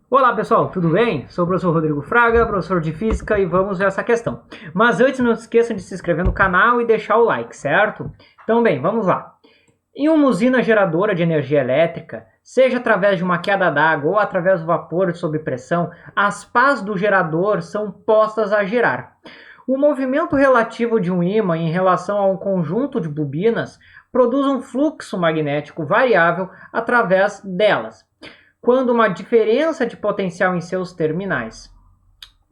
Olá pessoal, tudo bem? Sou o professor Rodrigo Fraga, professor de Física, e vamos ver essa questão. Mas antes não se esqueçam de se inscrever no canal e deixar o like, certo? Então bem, vamos lá. Em uma usina geradora de energia elétrica, seja através de uma queda d'água ou através do vapor sob pressão, as pás do gerador são postas a girar. O movimento relativo de um ímã em relação a um conjunto de bobinas produz um fluxo magnético variável através delas, quando uma diferença de potencial em seus terminais,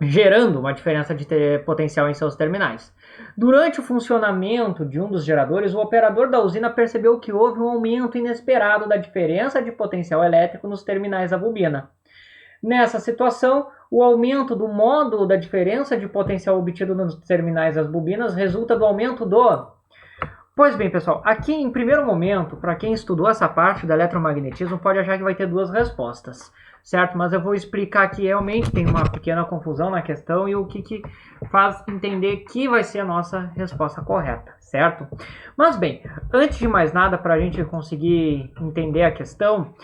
gerando uma diferença de potencial em seus terminais. Durante o funcionamento de um dos geradores, o operador da usina percebeu que houve um aumento inesperado da diferença de potencial elétrico nos terminais da bobina. Nessa situação, o aumento do módulo da diferença de potencial obtido nos terminais das bobinas resulta do aumento do... Pois bem, pessoal, aqui em primeiro momento, para quem estudou essa parte do eletromagnetismo, pode achar que vai ter duas respostas, certo? Mas eu vou explicar que realmente tem uma pequena confusão na questão e o que faz entender que vai ser a nossa resposta correta, certo? Mas bem, antes de mais nada, para a gente conseguir entender a questão,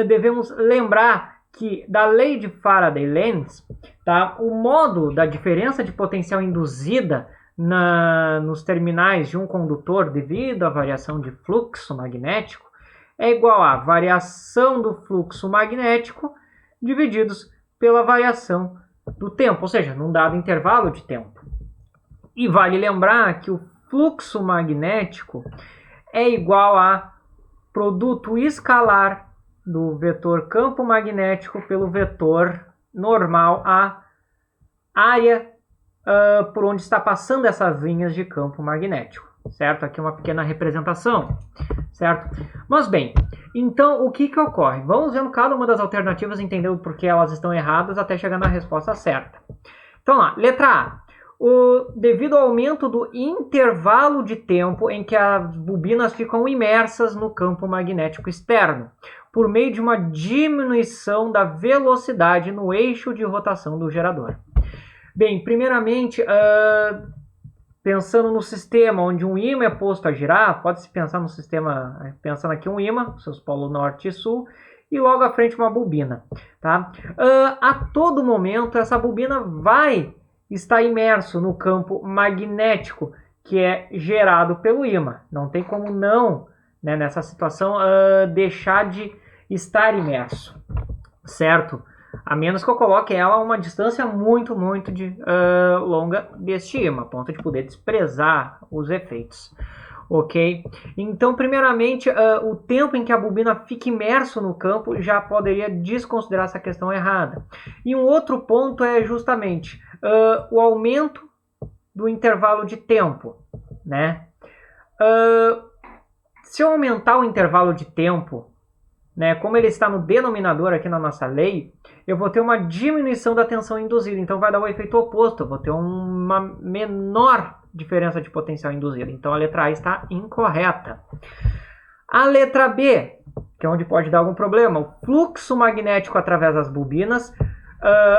devemos lembrar que da lei de Faraday-Lenz, tá, o módulo da diferença de potencial induzida nos terminais de um condutor devido à variação de fluxo magnético é igual à variação do fluxo magnético divididos pela variação do tempo, ou seja, num dado intervalo de tempo. E vale lembrar que o fluxo magnético é igual a produto escalar do vetor campo magnético pelo vetor normal a área por onde está passando essas linhas de campo magnético, certo? Aqui uma pequena representação, certo? Mas bem, então o que ocorre? Vamos vendo cada uma das alternativas, entendendo por que elas estão erradas até chegar na resposta certa. Então lá, letra A. Devido ao aumento do intervalo de tempo em que as bobinas ficam imersas no campo magnético externo, por meio de uma diminuição da velocidade no eixo de rotação do gerador. Bem, primeiramente, pensando no sistema onde um ímã é posto a girar, pode-se pensar no sistema, pensando aqui um ímã, seus polos norte e sul, e logo à frente uma bobina. Tá? A todo momento, essa bobina vai estar imerso no campo magnético que é gerado pelo ímã. Não tem como não, né, nessa situação, deixar de estar imerso, certo? A menos que eu coloque ela a uma distância muito longa deste ímã, a ponto de poder desprezar os efeitos. Ok? Então, primeiramente, o tempo em que a bobina fica imerso no campo já poderia desconsiderar essa questão errada. E um outro ponto é justamente o aumento do intervalo de tempo, né? Se eu aumentar o intervalo de tempo, né, como ele está no denominador aqui na nossa lei, eu vou ter uma diminuição da tensão induzida. Então vai dar o efeito oposto, eu vou ter uma menor diferença de potencial induzida. Então a letra A está incorreta. A letra B, que é onde pode dar algum problema, o fluxo magnético através das bobinas,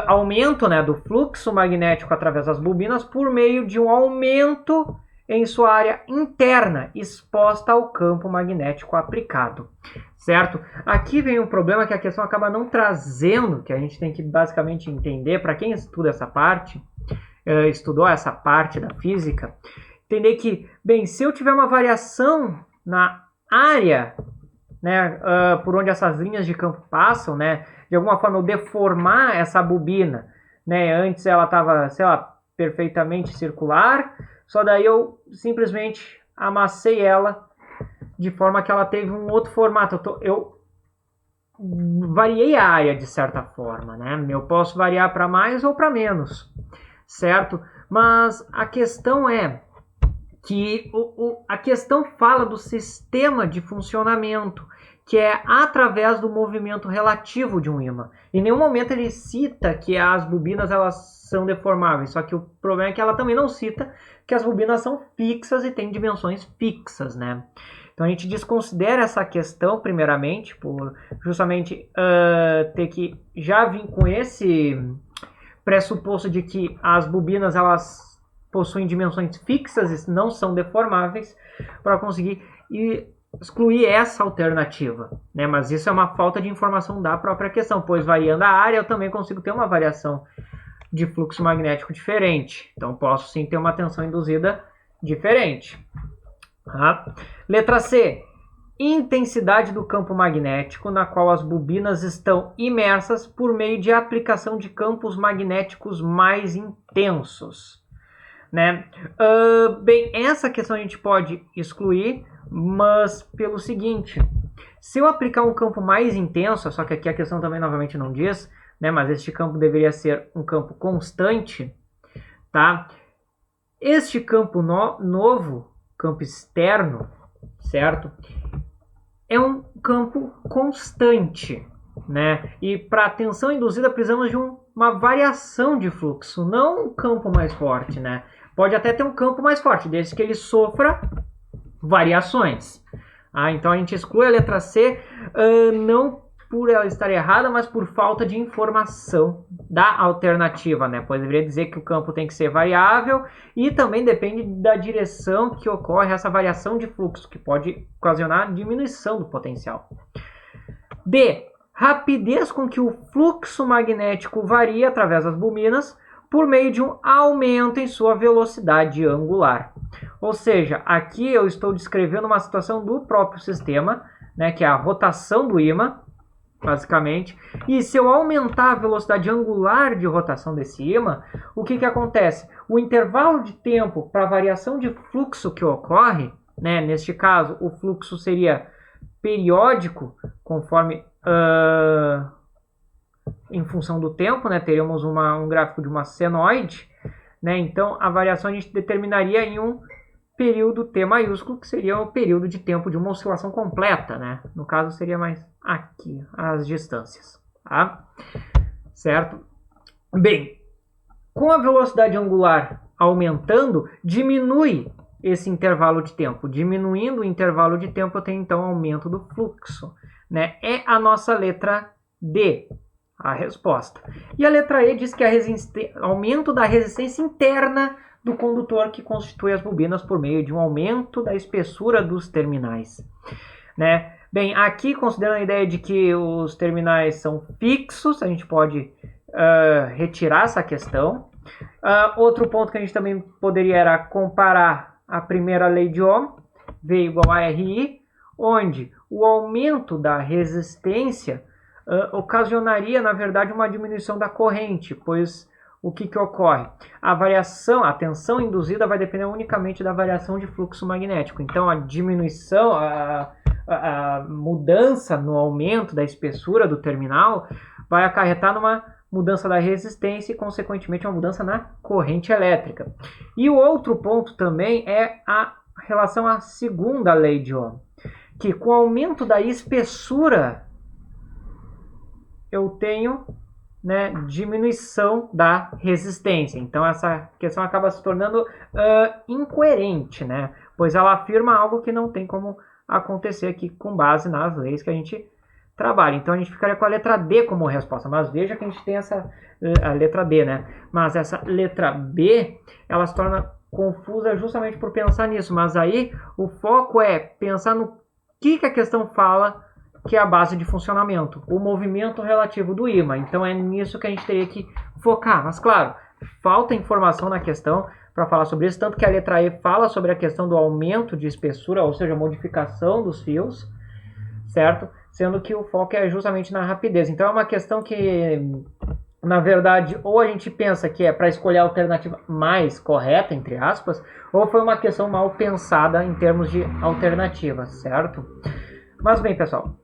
aumento, né, do fluxo magnético através das bobinas por meio de um aumento em sua área interna exposta ao campo magnético aplicado, certo? Aqui vem um problema que a questão acaba não trazendo, que a gente tem que basicamente entender, para quem estuda essa parte, estudou essa parte da física, entender que, bem, se eu tiver uma variação na área, né, por onde essas linhas de campo passam, né, de alguma forma eu deformar essa bobina, né, antes ela estava, sei lá, perfeitamente circular, só daí eu simplesmente amassei ela de forma que ela teve um outro formato. Eu variei a área de certa forma, né? Eu posso variar para mais ou para menos, certo? Mas a questão é que a questão fala do sistema de funcionamento, que é através do movimento relativo de um ímã. Em nenhum momento ele cita que as bobinas elas são deformáveis, só que o problema é que ela também não cita que as bobinas são fixas e têm dimensões fixas, né? Então a gente desconsidera essa questão primeiramente, por justamente ter que já vir com esse pressuposto de que as bobinas elas possuem dimensões fixas e não são deformáveis, para conseguir ir excluir essa alternativa, né? Mas isso é uma falta de informação da própria questão, pois variando a área eu também consigo ter uma variação de fluxo magnético diferente. Então posso sim ter uma tensão induzida diferente. Tá? Letra C. Intensidade do campo magnético na qual as bobinas estão imersas por meio de aplicação de campos magnéticos mais intensos. Né? Bem, essa questão a gente pode excluir, mas pelo seguinte, se eu aplicar um campo mais intenso, só que aqui a questão também novamente não diz, né, mas este campo deveria ser um campo constante, tá? Este campo novo, campo externo, certo? É um campo constante, né? E para a tensão induzida precisamos de uma variação de fluxo, não um campo mais forte, né? Pode até ter um campo mais forte, desde que ele sofra variações. Então a gente exclui a letra C, não por ela estar errada, mas por falta de informação da alternativa, né? Pois deveria dizer que o campo tem que ser variável e também depende da direção que ocorre essa variação de fluxo, que pode ocasionar diminuição do potencial. D. Rapidez com que o fluxo magnético varia através das bobinas por meio de um aumento em sua velocidade angular. Ou seja, aqui eu estou descrevendo uma situação do próprio sistema, né, que é a rotação do ímã, basicamente. E se eu aumentar a velocidade angular de rotação desse ímã, o que acontece? O intervalo de tempo para a variação de fluxo que ocorre, né, neste caso, o fluxo seria periódico, conforme em função do tempo, né, teríamos um gráfico de uma senoide, né, então a variação a gente determinaria em um período T maiúsculo, que seria o período de tempo de uma oscilação completa, né? No caso seria mais aqui, as distâncias, tá? Certo? Bem, com a velocidade angular aumentando, diminui esse intervalo de tempo. Diminuindo o intervalo de tempo, eu tenho então aumento do fluxo, né? É a nossa letra D, a resposta. E a letra E diz que aumento da resistência interna do condutor que constitui as bobinas por meio de um aumento da espessura dos terminais, né? Bem, aqui considerando a ideia de que os terminais são fixos, a gente pode retirar essa questão. Outro ponto que a gente também poderia era comparar a primeira lei de Ohm, V igual a RI, onde o aumento da resistência ocasionaria, na verdade, uma diminuição da corrente, pois o que ocorre? A tensão induzida vai depender unicamente da variação de fluxo magnético. Então, a diminuição, a mudança no aumento da espessura do terminal vai acarretar numa mudança da resistência e, consequentemente, uma mudança na corrente elétrica. E o outro ponto também é a relação à segunda lei de Ohm, que com o aumento da espessura eu tenho, né, diminuição da resistência. Então essa questão acaba se tornando incoerente, né? Pois ela afirma algo que não tem como acontecer aqui com base nas leis que a gente trabalha. Então a gente ficaria com a letra D como resposta. Mas veja que a gente tem a letra D, né? Mas essa letra B, ela se torna confusa justamente por pensar nisso. Mas aí o foco é pensar no que a questão fala, que é a base de funcionamento, o movimento relativo do ímã. Então é nisso que a gente teria que focar. Mas claro, falta informação na questão para falar sobre isso, tanto que a letra E fala sobre a questão do aumento de espessura, ou seja, modificação dos fios, certo? Sendo que o foco é justamente na rapidez. Então é uma questão que, na verdade, ou a gente pensa que é para escolher a alternativa mais correta, entre aspas, ou foi uma questão mal pensada em termos de alternativa, certo? Mas bem, pessoal,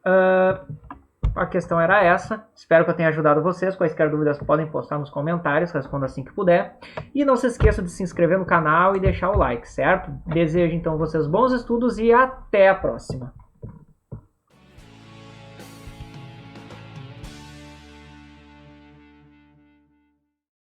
a questão era essa. Espero que eu tenha ajudado vocês. Quaisquer dúvidas podem postar nos comentários, respondo assim que puder. E não se esqueça de se inscrever no canal e deixar o like, certo? Desejo então vocês bons estudos e até a próxima.